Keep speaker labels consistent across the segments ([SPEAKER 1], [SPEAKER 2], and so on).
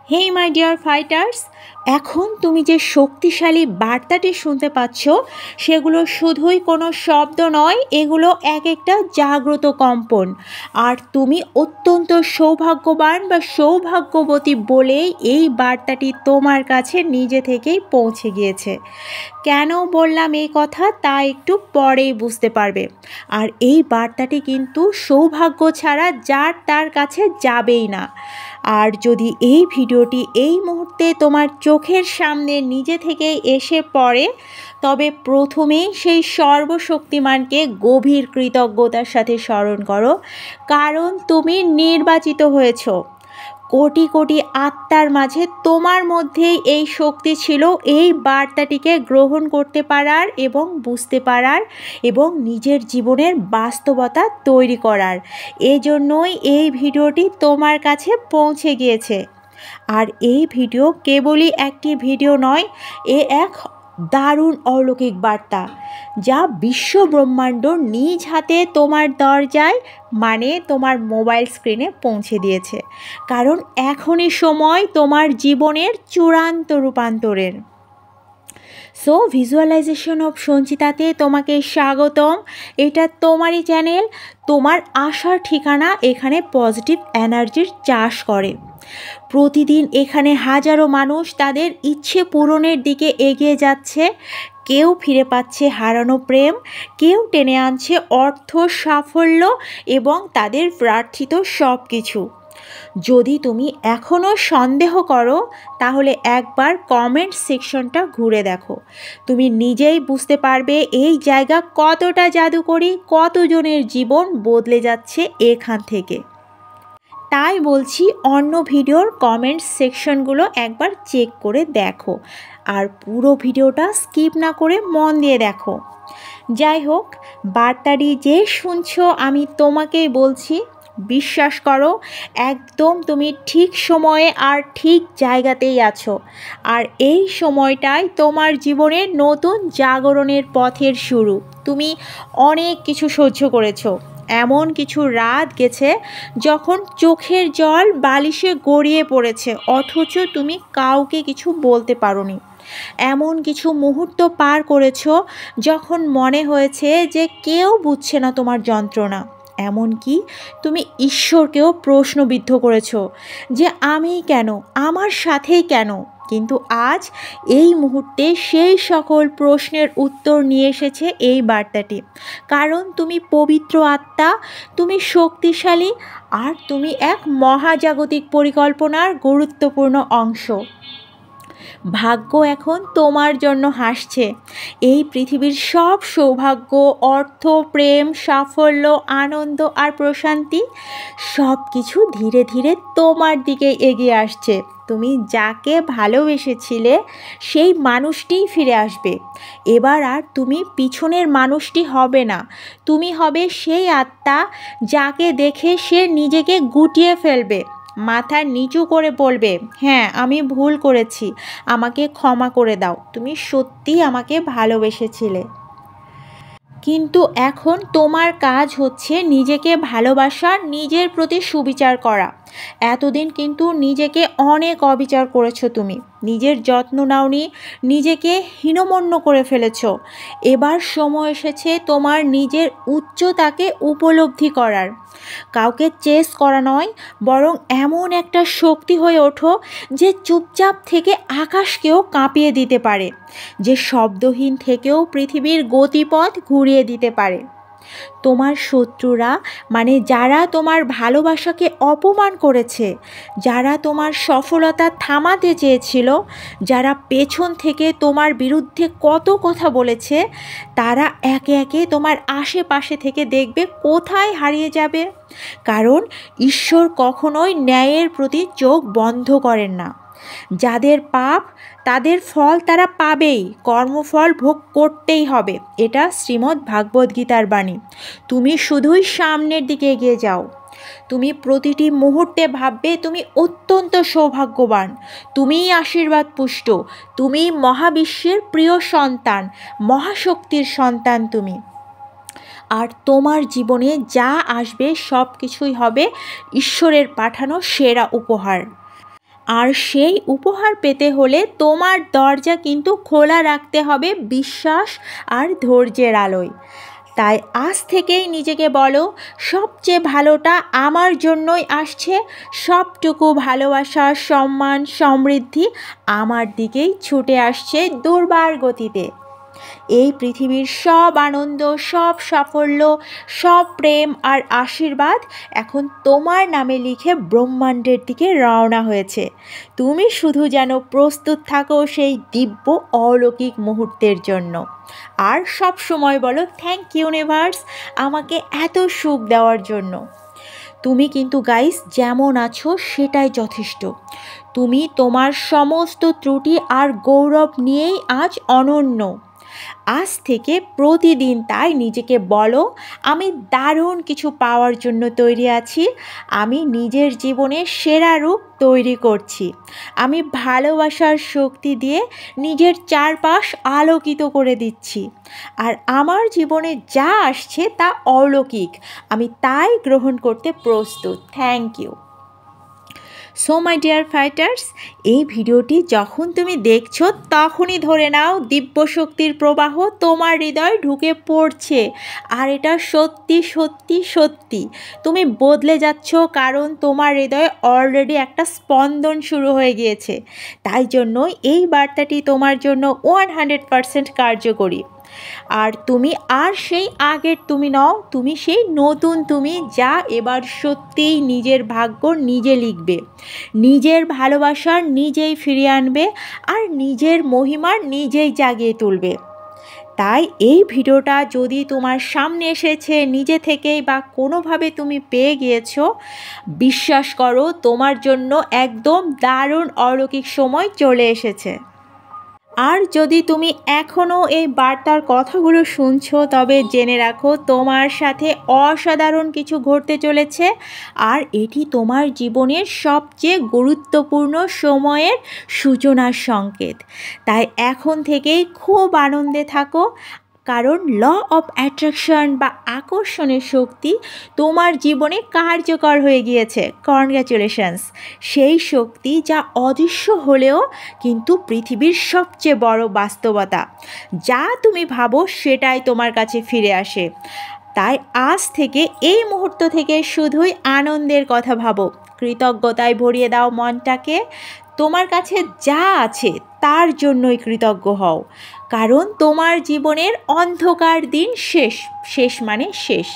[SPEAKER 1] হেই মাই dear fighters, এখন তুমি যে শক্তিশালী বার্তাটি শুনতে পাচ্ছ সেগুলো শুধুই কোনো শব্দ নয়, এগুলো এক একটা জাগ্রত কম্পন। আর তুমি অত্যন্ত সৌভাগ্যবান বা সৌভাগ্যবতী বলেই এই বার্তাটি তোমার কাছে নিজে থেকেই পৌঁছে গিয়েছে। কেন বললাম এই কথা তা একটু পরেই বুঝতে পারবে। আর এই বার্তাটি কিন্তু সৌভাগ্য ছাড়া যার তার কাছে যাবেই না। আর যদি এই ভিডিওটি এই মুহূর্তে তোমার চোখের সামনে নিজে থেকেই এসে পড়ে, তবে প্রথমেই সেই সর্বশক্তিমানকে গভীর কৃতজ্ঞতার সাথে স্মরণ করো, কারণ তুমি নির্বাচিত হয়েছো। কোটি কোটি আত্মার মাঝে তোমার মধ্যেই এই শক্তি ছিল এই বার্তাটিকে গ্রহণ করতে পারার এবং বুঝতে পারার এবং নিজের জীবনের বাস্তবতা তৈরি করার। এজন্যই এই ভিডিওটি তোমার কাছে পৌঁছে গিয়েছে। আর এই ভিডিও কেবলই একটি ভিডিও নয়, এ এক দারুণ অলৌকিক বার্তা যা বিশ্ব ব্রহ্মাণ্ড নিজ হাতে তোমার দরজায় মানে তোমার মোবাইল স্ক্রিনে পৌঁছে দিয়েছে। কারণ এখনই সময় তোমার জীবনের চূড়ান্ত রূপান্তরের। সো ভিজুয়ালাইজেশন অফ সঞ্চিতাতে তোমাকে স্বাগতম। এটা তোমারই চ্যানেল, তোমার আসার ঠিকানা। এখানে পজিটিভ এনার্জির চাষ করে। প্রতিদিন এখানে হাজারো মানুষ তাদের ইচ্ছে পূরণের দিকে এগিয়ে যাচ্ছে। কেউ ফিরে পাচ্ছে হারানো প্রেম, কেউ টেনে আনছে অর্থ, সাফল্য এবং তাদের প্রার্থিত সব কিছু। যদি তুমি এখনও সন্দেহ করো, তাহলে একবার কমেন্ট সেকশনটা ঘুরে দেখো। তুমি নিজেই বুঝতে পারবে এই জায়গা কতটা জাদুকরী, কতজনের জীবন বদলে যাচ্ছে এখান থেকে। তাই বলছি, অন্য ভিডিওর কমেন্ট সেকশনগুলো একবার চেক করে দেখো, আর পুরো ভিডিওটা স্কিপ না করে মন দিয়ে দেখো। যাই হোক, বার্তাটি যে শুনছো আমি তোমাকেই বলছি, বিশ্বাস করো, একদম তুমি ঠিক সময়ে আর ঠিক জায়গাতেই আছো। আর এই সময়টাই তোমার জীবনের নতুন জাগরণের পথের শুরু। তুমি অনেক কিছু সহ্য করেছো, এমন কিছু রাত গেছে যখন চোখের জল বালিশে গড়িয়ে পড়েছে, অথচ তুমি কাউকে কিছু বলতে পারোনি। এমন কিছু মুহূর্ত পার করেছো যখন মনে হয়েছে যে কেউ বুঝছে না তোমার যন্ত্রণা। এমনকি তুমি ঈশ্বরকেও প্রশ্নবিদ্ধ করেছো যে আমি কেন, আমার সাথেই কেন। কিন্তু আজ এই মুহূর্তে সেই সকল প্রশ্নের উত্তর নিয়ে এসেছে এই বার্তাটি। কারণ তুমি পবিত্র আত্মা, তুমি শক্তিশালী, আর তুমি এক মহাজাগতিক পরিকল্পনার গুরুত্বপূর্ণ অংশ। ভাগ্য এখন তোমার জন্য হাসছে। এই পৃথিবীর সব সৌভাগ্য, অর্থ, প্রেম, সাফল্য, আনন্দ আর প্রশান্তি সব কিছু ধীরে ধীরে তোমার দিকে এগিয়ে আসছে। তুমি যাকে ভালোবেসেছিলে সেই মানুষটিই ফিরে আসবে। এবার আর তুমি পিছনের মানুষটি হবে না, তুমি হবে সেই আত্মা যাকে দেখে সে নিজেকে গুটিয়ে ফেলবে, মাথা নিচু করে বলবে, হ্যাঁ আমি ভুল করেছি, আমাকে ক্ষমা করে দাও, তুমি সত্যিই আমাকে ভালোবেসেছিলে। কিন্তু এখন তোমার কাজ হচ্ছে নিজেকে ভালোবাসা, নিজের প্রতি সুবিচার করা। এতদিন কিন্তু নিজেকে অনেক অবিচার করেছো তুমি, নিজের যত্ন নাওনি, নিজেকে হীনমন্য করে ফেলেছো। এবার সময় এসেছে তোমার নিজের উচ্চতাকে উপলব্ধি করার। কাউকে চেস করা নয়, বরং এমন একটা শক্তি হয়ে ওঠো যে চুপচাপ থেকে আকাশকেও কাঁপিয়ে দিতে পারে, যে শব্দহীন থেকেও পৃথিবীর গতিপথ ঘুরিয়ে দিতে পারে। তোমার শত্রুরা মানে যারা তোমার ভালোবাসাকে অপমান করেছে, যারা তোমার সফলতা থামাতে চেয়েছিল, যারা পেছন থেকে তোমার বিরুদ্ধে কত কথা বলেছে, তারা একে একে তোমার আশেপাশে থেকে দেখবে কোথায় হারিয়ে যাবে। কারণ ঈশ্বর কখনোই ন্যায়ের প্রতি চোখ বন্ধ করেন না। যাদের পাপ তাদের ফল তারা পাবেই, কর্মফল ভোগ করতেই হবে। এটা শ্রীমদ্ ভাগবত গীতার বাণী। তুমি শুধুই সামনের দিকে এগিয়ে যাও। তুমি প্রতিটি মুহূর্তে ভাববে তুমি অত্যন্ত সৌভাগ্যবান, তুমিই আশীর্বাদ পুষ্ট, তুমি মহাবিশ্বের প্রিয় সন্তান, মহাশক্তির সন্তান তুমি। আর তোমার জীবনে যা আসবে সব কিছুই হবে ঈশ্বরের পাঠানো সেরা উপহার। আর সেই উপহার পেতে হলে তোমার দরজা কিন্তু খোলা রাখতে হবে বিশ্বাস আর ধৈর্যের আলোয়। তাই আজ থেকেই নিজেকে বলো, সবচেয়ে ভালোটা আমার জন্যই আসছে, সবটুকু ভালোবাসা, সম্মান, সমৃদ্ধি আমার দিকেই ছুটে আসছে দুর্বার গতিতে। এই পৃথিবীর সব আনন্দ, সব সাফল্য, সব প্রেম আর আশীর্বাদ এখন তোমার নামে লিখে ব্রহ্মাণ্ডের দিকে রওনা হয়েছে। তুমি শুধু যেন প্রস্তুত থাকো সেই দিব্য অলৌকিক মুহূর্তের জন্য। আর সব সময় বলো, থ্যাংক ইউনিভার্স আমাকে এত সুখ দেওয়ার জন্য। তুমি কিন্তু গাইস যেমন আছো সেটাই যথেষ্ট। তুমি তোমার সমস্ত ত্রুটি আর গৌরব নিয়েই আজ অনন্য। আজ থেকে প্রতিদিন তাই নিজেকে বলো, আমি দারুণ কিছু পাওয়ার জন্য তৈরি আছি। আমি নিজের জীবনের সেরা রূপ তৈরি করছি। আমি ভালোবাসার শক্তি দিয়ে নিজের চারপাশ আলোকিত করে দিচ্ছি। আর আমার জীবনে যা আসছে তা অলৌকিক। আমি তাই গ্রহণ করতে প্রস্তুত। Thank you. So my dear fighters, এই ভিডিওটি যখন তুমি দেখছো তখনই ধরে নাও দিব্য শক্তির প্রবাহ তোমার হৃদয় ঢুকে পড়ছে। আর এটা সত্যি সত্যি সত্যি তুমি বদলে যাচ্ছ, কারণ তোমার হৃদয়ে অলরেডি একটা স্পন্দন শুরু হয়ে গিয়েছে। তাই জন্যই এই বার্তাটি তোমার জন্য 100% কার্যকরী। আর তুমি আর সেই আগের তুমি নও, তুমি সেই নতুন তুমি, যা এবার সত্যিই নিজের ভাগ্য নিজে লিখবে, নিজের ভালোবাসার নিজেই ফিরিয়ে আনবে আর নিজের মহিমার নিজেই জাগিয়ে তুলবে। তাই এই ভিডিওটা যদি তোমার সামনে এসেছে নিজে থেকেই বা কোনোভাবে তুমি পেয়ে গিয়েছো, বিশ্বাস করো তোমার জন্য একদম দারুণ অলৌকিক সময় চলে এসেছে। আর যদি তুমি এখনও এই বার্তার কথাগুলো শুনছো, তবে জেনে রাখো তোমার সাথে অসাধারণ কিছু ঘটতে চলেছে। আর এটি তোমার জীবনের সবচেয়ে গুরুত্বপূর্ণ সময়ের সূচনার সংকেত। তাই এখন থেকেই খুব আনন্দে থাকো, কারণ ল অফ অ্যাট্রাকশন বা আকর্ষণের শক্তি তোমার জীবনে কার্যকর হয়ে গিয়েছে। কনগ্র্যাচুলেশনস। সেই শক্তি যা অদৃশ্য হলেও কিন্তু পৃথিবীর সবচেয়ে বড় বাস্তবতা। যা তুমি ভাবো সেটাই তোমার কাছে ফিরে আসে। তাই আজ থেকে এই মুহূর্ত থেকে শুধুই আনন্দের কথা ভাবো, কৃতজ্ঞতায় ভরিয়ে দাও মনটাকে। তোমার কাছে যা আছে তার জন্যই কৃতজ্ঞ হও, কারণ তোমার জীবনের অন্ধকার দিন শেষ। শেষ মানে শেষ।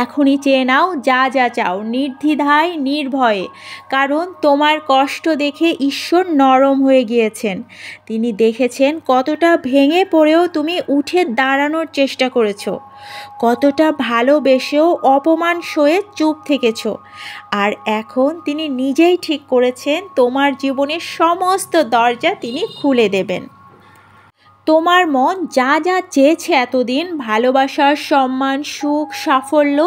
[SPEAKER 1] এখনই চেয়ে নাও যা যা চাও, নির্দ্বিধায় নির্ভয়ে, কারণ তোমার কষ্ট দেখে ঈশ্বর নরম হয়ে গিয়েছেন। তিনি দেখেছেন কতটা ভেঙে পড়েও তুমি উঠে দাঁড়ানোর চেষ্টা করেছো, কতটা ভালোবেসেও অপমান সয়ে চুপ থেকেছো। আর এখন তিনি নিজেই ঠিক করেছেন তোমার জীবনের সমস্ত দরজা তিনি খুলে দেবেন। তোমার মন যা যা চেয়েছে এতদিন, ভালোবাসা, সম্মান, সুখ, সাফল্য,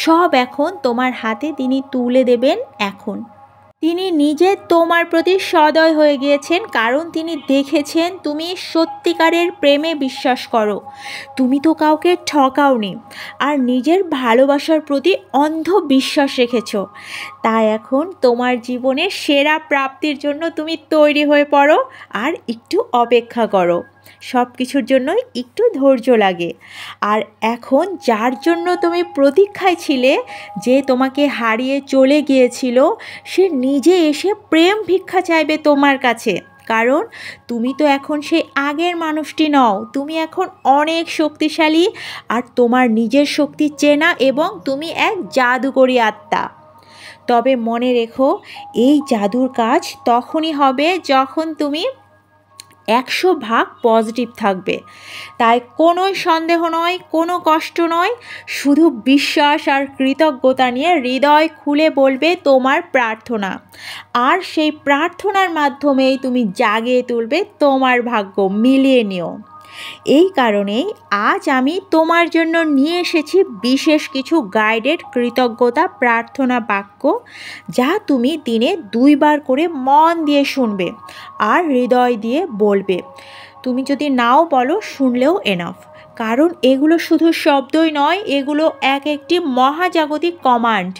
[SPEAKER 1] সব এখন তোমার হাতে তিনি তুলে দেবেন। এখন তিনি নিজে তোমার প্রতি সদয় হয়ে গিয়েছেন, কারণ তিনি দেখেছেন তুমি সত্যিকারের প্রেমে বিশ্বাস করো। তুমি তো কাউকে ঠকাওনি আর নিজের ভালোবাসার প্রতি অন্ধ বিশ্বাস রেখেছ। তাই এখন তোমার জীবনের সেরা প্রাপ্তির জন্য তুমি তৈরি হয়ে পড়ো আর একটু অপেক্ষা করো। সব কিছুর জন্যই একটু ধৈর্য লাগে। আর এখন যার জন্য তুমি প্রতীক্ষায় ছিলে, যে তোমাকে হারিয়ে চলে গিয়েছিল, সে নিজে এসে প্রেম ভিক্ষা চাইবে তোমার কাছে। কারণ তুমি তো এখন সেই আগের মানুষটি নও, তুমি এখন অনেক শক্তিশালী। আর তোমার নিজের শক্তি চেনা এবং তুমি এক জাদুকরী আত্মা। তবে মনে রেখো, এই জাদুর কাজ তখনই হবে যখন তুমি 100% পজিটিভ থাকবে। তাই কোনো সন্দেহ নয়, কোনো কষ্ট নয়, শুধু বিশ্বাস আর কৃতজ্ঞতা নিয়ে হৃদয় খুলে বলবে তোমার প্রার্থনা। আর সেই প্রার্থনার মাধ্যমেই তুমি জাগিয়ে তুলবে তোমার ভাগ্য। মিলিয়ে নিও। এই কারণেই আজ আমি তোমার জন্য নিয়ে এসেছি বিশেষ কিছু গাইডেড কৃতজ্ঞতা প্রার্থনা বাক্য, যা তুমি দিনে 2 বার করে মন দিয়ে শুনবে আর হৃদয় দিয়ে বলবে। তুমি যদি নাও বলো, শুনলেও এনাফ। কারণ এগুলো শুধু শব্দই নয়, এগুলো এক একটি মহাজাগতিক কমান্ড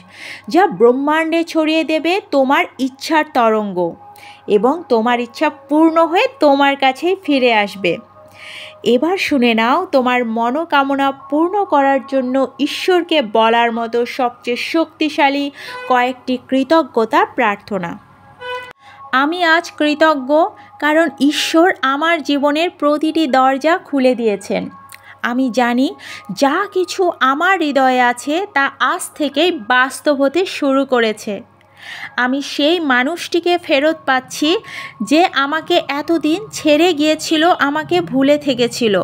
[SPEAKER 1] যা ব্রহ্মাণ্ডে ছড়িয়ে দেবে তোমার ইচ্ছার তরঙ্গ, এবং তোমার ইচ্ছা পূর্ণ হয়ে তোমার কাছেই ফিরে আসবে। এবার শুনে নাও তোমার মনোকামনা পূর্ণ করার জন্য ঈশ্বরকে বলার মতো সবচেয়ে শক্তিশালী কয়েকটি কৃতজ্ঞতা প্রার্থনা। আমি আজ কৃতজ্ঞ কারণ ঈশ্বর আমার জীবনের প্রতিটি দরজা খুলে দিয়েছেন। আমি জানি যা কিছু আমার হৃদয়ে আছে তা আজ থেকেই বাস্তব হতে শুরু করেছে। আমি সেই মানুষটিকে ফেরত পাচ্ছি যে আমাকে এতদিন ছেড়ে গিয়েছিল, আমাকে ভুলে থেকেছিল।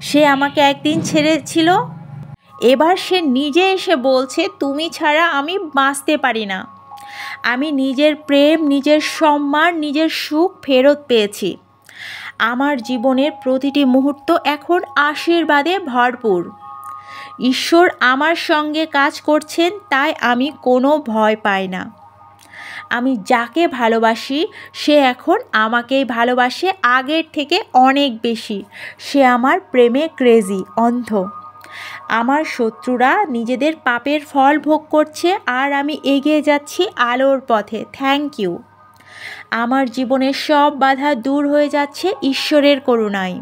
[SPEAKER 1] সে আমাকে একদিন ছেড়েছিল, এবার সে নিজে এসে বলছে তুমি ছাড়া আমি বাঁচতে পারি না। আমি নিজের প্রেম, নিজের সম্মান, নিজের সুখ ফেরত পেয়েছি। আমার জীবনের প্রতিটি মুহূর্ত এখন আশীর্বাদে ভরপুর। ঈশ্বর আমার সঙ্গে কাজ করছেন, তাই আমি কোনো ভয় পাই না। আমি যাকে ভালোবাসি সে এখন আমাকেই ভালোবাসে আগের থেকে অনেক বেশি। সে আমার প্রেমে ক্রেজি, অন্ধ। আমার শত্রুরা নিজেদের পাপের ফল ভোগ করছে আর আমি এগিয়ে যাচ্ছি আলোর পথে। Thank you. আমার জীবনের সব বাধা দূর হয়ে যাচ্ছে ঈশ্বরের করুণায়।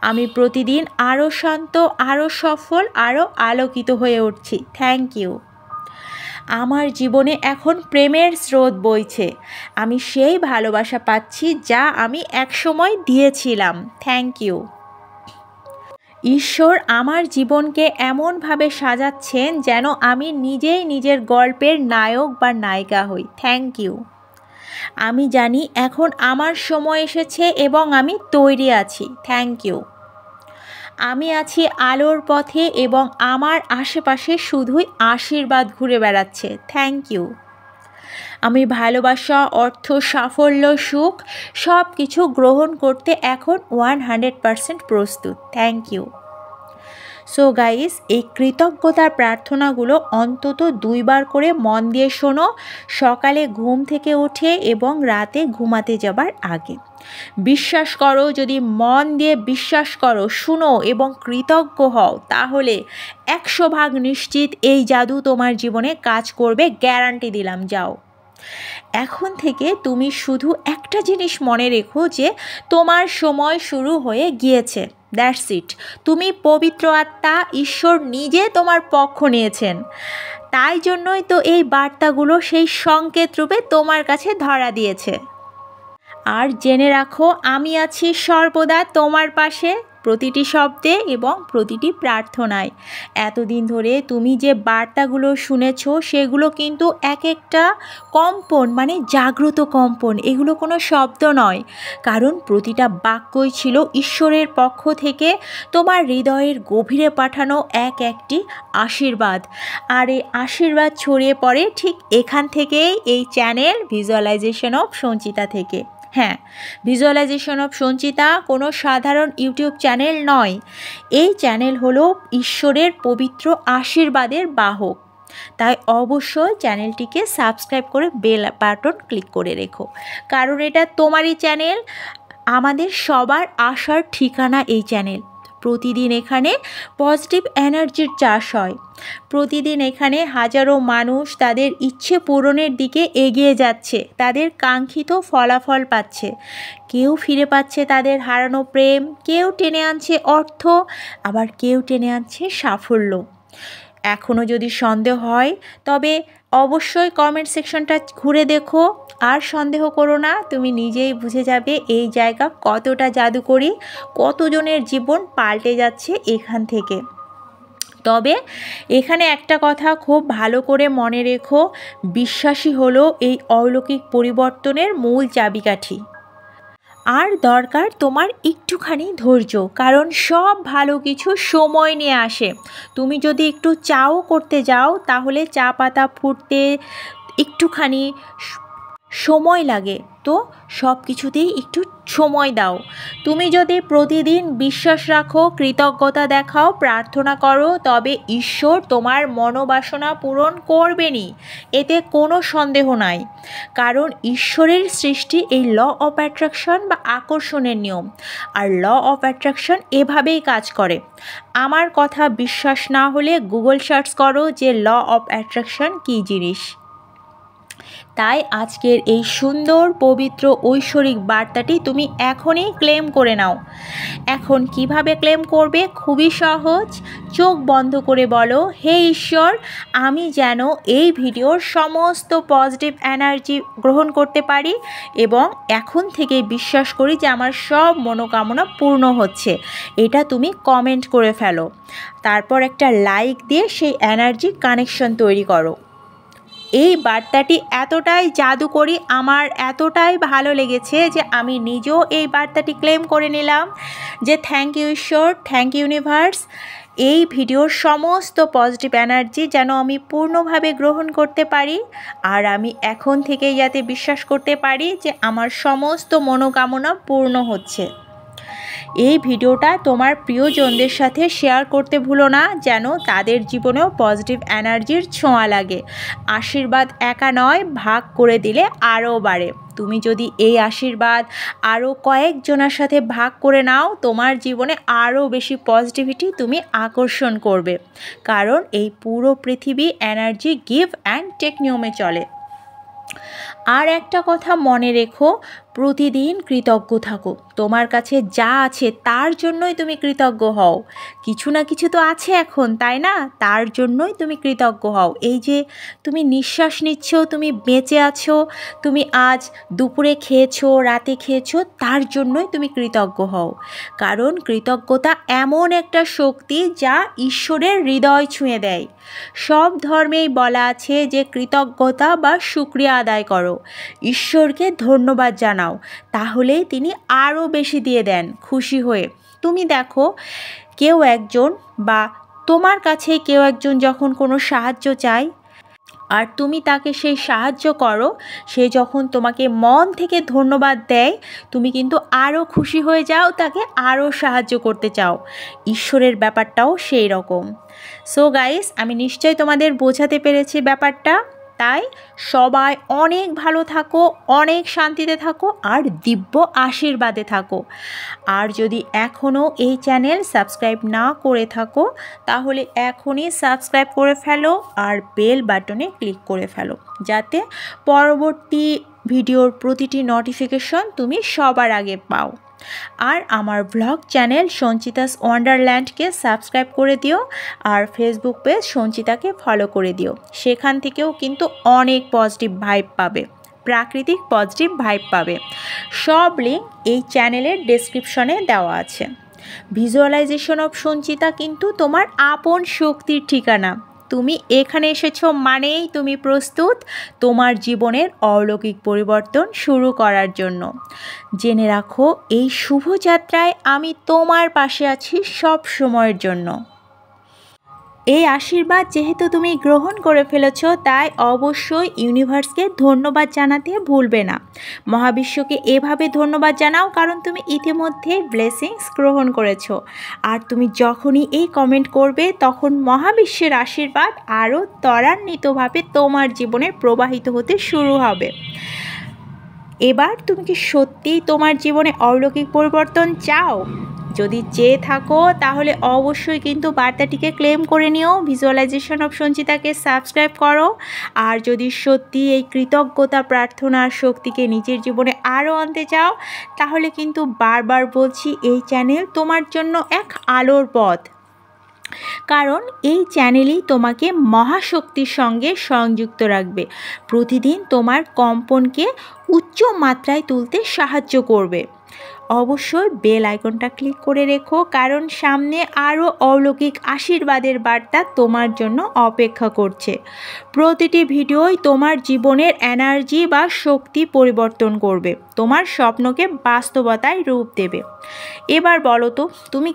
[SPEAKER 1] আমি প্রতিদিন আরও শান্ত, আরও সফল, আরও আলোকিত হয়ে উঠছি। Thank you. আমার জীবনে এখন প্রেমের স্রোত বইছে। আমি সেই ভালোবাসা পাচ্ছি যা আমি একসময় দিয়েছিলাম। Thank you. ঈশ্বর আমার জীবনকে এমনভাবে সাজাচ্ছেন যেন আমি নিজেই নিজের গল্পের নায়ক বা নায়িকা হই। Thank you. আমি জানি এখন আমার সময় এসেছে এবং আমি তৈরি আছি। Thank you. আমি আছি আলোর পথে এবং আমার আশেপাশে শুধুই আশীর্বাদ ঘুরে বেড়াচ্ছে। Thank you. আমি ভালোবাসা, অর্থ, সাফল্য, সুখ সব কিছু গ্রহণ করতে এখন 100% প্রস্তুত। Thank you. সো গাইস, এই কৃতজ্ঞতার প্রার্থনাগুলো অন্তত 2 বার করে মন দিয়ে শোনো, সকালে ঘুম থেকে উঠে এবং রাতে ঘুমাতে যাবার আগে। বিশ্বাস করো, যদি মন দিয়ে বিশ্বাস করো, শুনো এবং কৃতজ্ঞ হও, তাহলে 100 ভাগ নিশ্চিত এই জাদু তোমার জীবনে কাজ করবে। গ্যারান্টি দিলাম। যাও, এখন থেকে তুমি শুধু একটা জিনিস মনে রেখো যে তোমার সময় শুরু হয়ে গিয়েছে। That's it. তুমি পবিত্র আত্মা, ঈশ্বর নিজে তোমার পক্ষ নিয়েছেন। তাই জন্যই তো এই বার্তাগুলো সেই সংকেত রূপে তোমার কাছে ধরা দিয়েছে। আর জেনে রাখো, আমি আছি সর্বদা তোমার পাশে, প্রতিটি শব্দে এবং প্রতিটি প্রার্থনায়। এতদিন ধরে তুমি যে বার্তাগুলো শুনেছো সেগুলো কিন্তু এক একটা কম্পন, মানে জাগ্রত কম্পন। এগুলো কোনো শব্দ নয়, কারণ প্রতিটা বাক্যই ছিল ঈশ্বরের পক্ষ থেকে তোমার হৃদয়ের গভীরে পাঠানো একটি আশীর্বাদ। আর এই আশীর্বাদ ছড়িয়ে পড়ে ঠিক এখান থেকেই, এই চ্যানেল ভিজুয়ালাইজেশন অফ সঞ্চিতা থেকে। হ্যাঁ, ভিজুয়ালাইজেশন অফ সঞ্চিতা কোনো সাধারণ ইউটিউব চ্যানেল নয়। এই চ্যানেল হলো ঈশ্বরের পবিত্র আশীর্বাদের বাহক। তাই অবশ্যই চ্যানেলটিকে সাবস্ক্রাইব করে বেল বাটন ক্লিক করে রেখো, কারণ এটা তোমারই চ্যানেল। আমাদের সবার আসার ঠিকানা এই চ্যানেল। প্রতিদিন এখানে পজিটিভ এনার্জির চাষ হয়। প্রতিদিন এখানে হাজারো মানুষ তাদের ইচ্ছে পূরণের দিকে এগিয়ে যাচ্ছে, তাদের কাঙ্ক্ষিত ফলাফল পাচ্ছে। কেউ ফিরে পাচ্ছে তাদের হারানো প্রেম, কেউ টেনে আনছে অর্থ, আবার কেউ টেনে আনছে সাফল্য। এখনও যদি সন্দেহ হয় তবে অবশ্যই কমেন্ট সেকশনটা ঘুরে দেখো। আর সন্দেহ করো না, তুমি নিজেই বুঝে যাবে এই জায়গা কতটা জাদুকরী, কতজনের জীবন পাল্টে যাচ্ছে এখান থেকে। তবে এখানে একটা কথা খুব ভালো করে মনে রেখো, বিশ্বাসই হলো এই অলৌকিক পরিবর্তনের মূল চাবিকাঠি। আর দরকার তোমার একটুখানি ধৈর্য, কারণ সব ভালো কিছু সময় নিয়ে আসে। তুমি যদি একটু চাও করতে যাও, তাহলে চা পাতা ফুটতে একটুখানি সময় লাগে, তো সব কিছুতেই একটু সময় দাও। তুমি যদি প্রতিদিন বিশ্বাস রাখো, কৃতজ্ঞতা দেখাও, প্রার্থনা করো, তবে ঈশ্বর তোমার মনোবাসনা পূরণ করবেনই, এতে কোনো সন্দেহ নাই। কারণ ঈশ্বরের সৃষ্টি এই ল অফ অ্যাট্রাকশন বা আকর্ষণের নিয়ম, আর ল অফ অ্যাট্রাকশন এভাবেই কাজ করে। আমার কথা বিশ্বাস না হলে গুগল সার্চ করো যে ল অফ অ্যাট্রাকশন কী জিনিস। তাই আজকের এই সুন্দর পবিত্র ঐশ্বরিক বার্তাটি তুমি এখনই ক্লেম করে নাও। এখন কিভাবে ক্লেম করবে? খুবই সহজ। চোখ বন্ধ করে বলো, হে ঈশ্বর, আমি যেন এই ভিডিওর সমস্ত পজিটিভ এনার্জি গ্রহণ করতে পারি এবং এখন থেকে বিশ্বাস করি যে আমার সব মনোকামনা পূর্ণ হচ্ছে। এটা তুমি কমেন্ট করে ফেলো। তারপর একটা লাইক দিয়ে সেই এনার্জি কানেকশন তৈরি করো। এই বার্তাটি এতটাই জাদুকরী, আমার এতটাই ভালো লেগেছে যে আমি নিজেও এই বার্তাটি ক্লেম করে নিলাম যে থ্যাংক ইউ ঈশ্বর, থ্যাংক ইউ ইউনিভার্স। এই ভিডিওর সমস্ত পজিটিভ এনার্জি যেন আমি পূর্ণভাবে গ্রহণ করতে পারি, আর আমি এখন থেকেই যাতে বিশ্বাস করতে পারি যে আমার সমস্ত মনোকামনা পূর্ণ হচ্ছে। এই ভিডিওটা তোমার প্রিয়জনদের সাথে শেয়ার করতে ভুলো না, যেন তাদের জীবনেও পজিটিভ এনার্জির ছোঁয়া লাগে। আশীর্বাদ একা নয়, ভাগ করে দিলে আরও বাড়ে। তুমি যদি এই আশীর্বাদ আরও কয়েকজনের সাথে ভাগ করে নাও, তোমার জীবনে আরও বেশি পজিটিভিটি তুমি আকর্ষণ করবে। কারণ এই পুরো পৃথিবী এনার্জি গিভ অ্যান্ড টেক নিয়মে চলে। আর একটা কথা মনে রেখো, প্রতিদিন কৃতজ্ঞ থাকো। তোমার কাছে যা আছে তার জন্যই তুমি কৃতজ্ঞ হও। কিছু না কিছু তো আছে এখন, তাই না? তার জন্যই তুমি কৃতজ্ঞ হও। এই যে তুমি নিঃশ্বাস নিচ্ছ, তুমি বেঁচে আছো, তুমি আজ দুপুরে খেয়েছো, রাতে খেয়েছো, তার জন্যই তুমি কৃতজ্ঞ হও। কারণ কৃতজ্ঞতা এমন একটা শক্তি যা ঈশ্বরের হৃদয় ছুঁয়ে দেয়। সব ধর্মেই বলা আছে যে কৃতজ্ঞতা বা শুকরিয়া আদায় করো, ঈশ্বরকে ধন্যবাদ জানাও, তাহলেই তিনি আরও বেশি দিয়ে দেন খুশি হয়ে। তুমি দেখো, কেউ একজন বা তোমার কাছে কেউ একজন যখন কোনো সাহায্য চায় আর তুমি তাকে সেই সাহায্য করো, সে যখন তোমাকে মন থেকে ধন্যবাদ দেয়, তুমি কিন্তু আরও খুশি হয়ে যাও, তাকে আরও সাহায্য করতে চাও। ঈশ্বরের ব্যাপারটাও সেই রকম। সো গাইস, আমি নিশ্চয়ই তোমাদের বোঝাতে পেরেছি ব্যাপারটা। তাই সবাই অনেক ভালো থাকো, অনেক শান্তিতে থাকো, আর দিব্য আশীর্বাদে থাকো। আর যদি এখনও এই চ্যানেল সাবস্ক্রাইব না করে থাকো, তাহলে এখনই সাবস্ক্রাইব করে ফেলো আর বেল বাটনে ক্লিক করে ফেলো, যাতে পরবর্তী ভিডিওর প্রতিটি নোটিফিকেশন তুমি সবার আগে পাও। আর আমার ব্লগ চ্যানেল সঞ্চিতাস ওয়ান্ডারল্যান্ডকে সাবস্ক্রাইব করে দিও, আর ফেসবুক পেজ সঞ্চিতাকে ফলো করে দিও। সেখান থেকেও কিন্তু অনেক পজিটিভ ভাইব পাবে, প্রাকৃতিক পজিটিভ ভাইব পাবে। সব লিঙ্ক এই চ্যানেলের ডেসক্রিপশনে দেওয়া আছে। ভিজুয়ালাইজেশন অফ সঞ্চিতা কিন্তু তোমার আপন শক্তির ঠিকানা। তুমি এখানে এসেছো মানেই তুমি প্রস্তুত তোমার জীবনের অলৌকিক পরিবর্তন শুরু করার জন্য। জেনে রাখো, এই শুভযাত্রায় আমি তোমার পাশে আছি সব সময়ের জন্য। এই আশীর্বাদ যেহেতু তুমি গ্রহণ করে ফেলেছো, তাই অবশ্যই ইউনিভার্সকে ধন্যবাদ জানাতে ভুলবে না। মহাবিশ্বকে এভাবে ধন্যবাদ জানাও, কারণ তুমি ইতিমধ্যে ব্লেসিংস গ্রহণ করেছো। আর তুমি যখনই এই কমেন্ট করবে, তখন মহাবিশ্বের আশীর্বাদ আরও ত্বরান্বিতভাবে তোমার জীবনে প্রবাহিত হতে শুরু হবে। এবার তুমি কি সত্যিই তোমার জীবনে অলৌকিক পরিবর্তন চাও? যদি চেয়ে থাকো, তাহলে অবশ্যই কিন্তু বার্তাটিকে ক্লেম করে নিও, ভিজুয়ালাইজেশন অফ সঞ্চিতাকে সাবস্ক্রাইব করো। আর যদি সত্যি এই কৃতজ্ঞতা প্রার্থনার শক্তিকে নিজের জীবনে আরও আনতে চাও, তাহলে কিন্তু বারবার বলছি, এই চ্যানেল তোমার জন্য এক আলোর পথ। কারণ এই চ্যানেলই তোমাকে মহাশক্তির সঙ্গে সংযুক্ত রাখবে, প্রতিদিন তোমার কম্পনকে উচ্চ মাত্রায় তুলতে সাহায্য করবে। অবশ্যই বেল আইকনটা ক্লিক করে রেখো, কারণ সামনে আরও অলৌকিক আশীর্বাদের বার্তা তোমার জন্য অপেক্ষা করছে। প্রতিটি ভিডিওই তোমার জীবনের এনার্জি বা শক্তি পরিবর্তন করবে, তোমার স্বপ্নকে বাস্তবতায় রূপ দেবে। এবার বলো তো, তুমি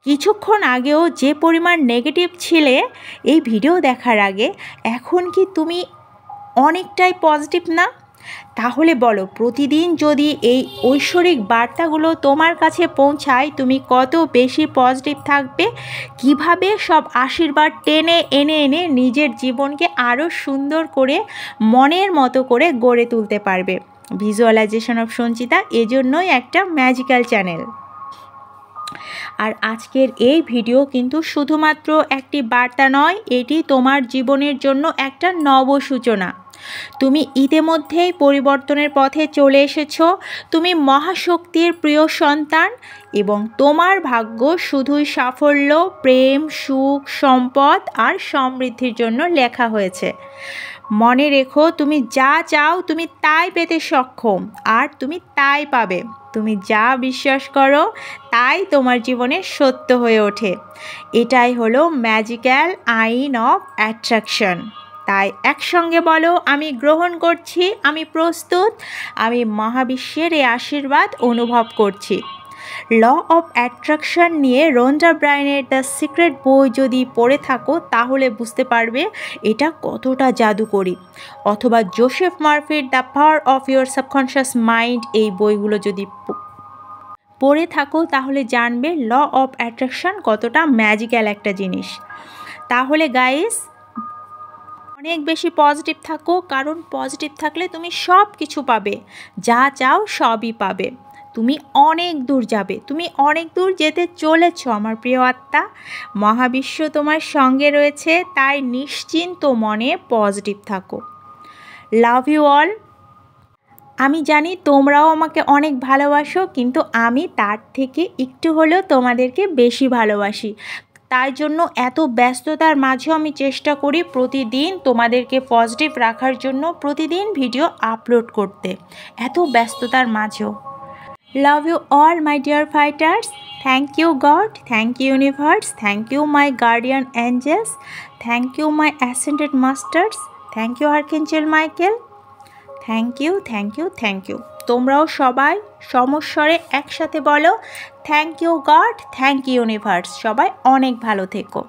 [SPEAKER 1] কিছুক্ষণ আগেও যে পরিমাণ নেগেটিভ ছিলে এই ভিডিও দেখার আগে, এখন কি তুমি অনেকটাই পজিটিভ না? তাহলে বলো, প্রতিদিন যদি এই ঐশ্বরিক বার্তাগুলো তোমার কাছে পৌঁছায় তুমি কত বেশি পজিটিভ থাকবে, কিভাবে সব আশীর্বাদ টেনে এনে এনে নিজের জীবনকে আরও সুন্দর করে মনের মতো করে গড়ে তুলতে পারবে। ভিজুয়ালাইজেশন অফ সঞ্চিতা এজন্যই একটা ম্যাজিক্যাল চ্যানেল। আর আজকের এই ভিডিও কিন্তু শুধুমাত্র একটি বার্তা নয়, এটি তোমার জীবনের জন্য একটা নব সূচনা। তুমি ইতিমধ্যেই পরিবর্তনের পথে চলে এসেছো। তুমি মহাশক্তির প্রিয় সন্তান এবং তোমার ভাগ্য শুধুই সাফল্য, প্রেম, সুখ, সম্পদ আর সমৃদ্ধির জন্য লেখা হয়েছে। মনে রেখো, তুমি যা চাও তুমি তাই পেতে সক্ষম, আর তুমি তাই পাবে। তুমি যা বিশ্বাস করো তাই তোমার জীবনে সত্য হয়ে ওঠে। এটাই হলো ম্যাজিক্যাল আইন অফ অ্যাট্রাকশন। তাই একসঙ্গে বলো, আমি গ্রহণ করছি, আমি প্রস্তুত, আমি মহাবিশ্বের এই আশীর্বাদ অনুভব করছি। ল অফ অ্যাট্রাকশন নিয়ে রন্ডা ব্রায়ানের দ্য সিক্রেট বই যদি পড়ে থাকো তাহলে বুঝতে পারবে এটা কতটা জাদুকরী। অথবা জোসেফ মার্ফির the power of your subconscious mind, এই বইগুলো যদি পড়ে থাকো তাহলে জানবে ল অফ অ্যাট্রাকশন কতটা ম্যাজিক্যাল একটা জিনিস। তাহলে গাইস, অনেক বেশি পজিটিভ থাকো, কারণ পজিটিভ থাকলে তুমি সব কিছু পাবে, যা চাও সবই পাবে। তুমি অনেক দূর যাবে, তুমি অনেক দূর যেতে চলেছ আমার প্রিয় আত্মা। মহাবিশ্ব তোমার সঙ্গে রয়েছে, তাই নিশ্চিন্ত মনে পজিটিভ থাকো। Love you all. আমি জানি তোমরাও আমাকে অনেক ভালোবাসো, কিন্তু আমি তার থেকে একটু হলেও তোমাদেরকে বেশি ভালোবাসি। তাই জন্য এত ব্যস্ততার মাঝেও আমি চেষ্টা করি প্রতিদিন তোমাদেরকে পজিটিভ রাখার জন্য, প্রতিদিন ভিডিও আপলোড করতে, এত ব্যস্ততার মাঝেও। Love you all my dear fighters. Thank you God, thank you universe, thank you my guardian angels, thank you my ascended masters, thank you archangel Michael. Thank you, thank you, thank you. তোমরাও সবাই সমস্বরে একসাথে বলো, thank you God, thank you universe. সবাই অনেক ভালো থেকো।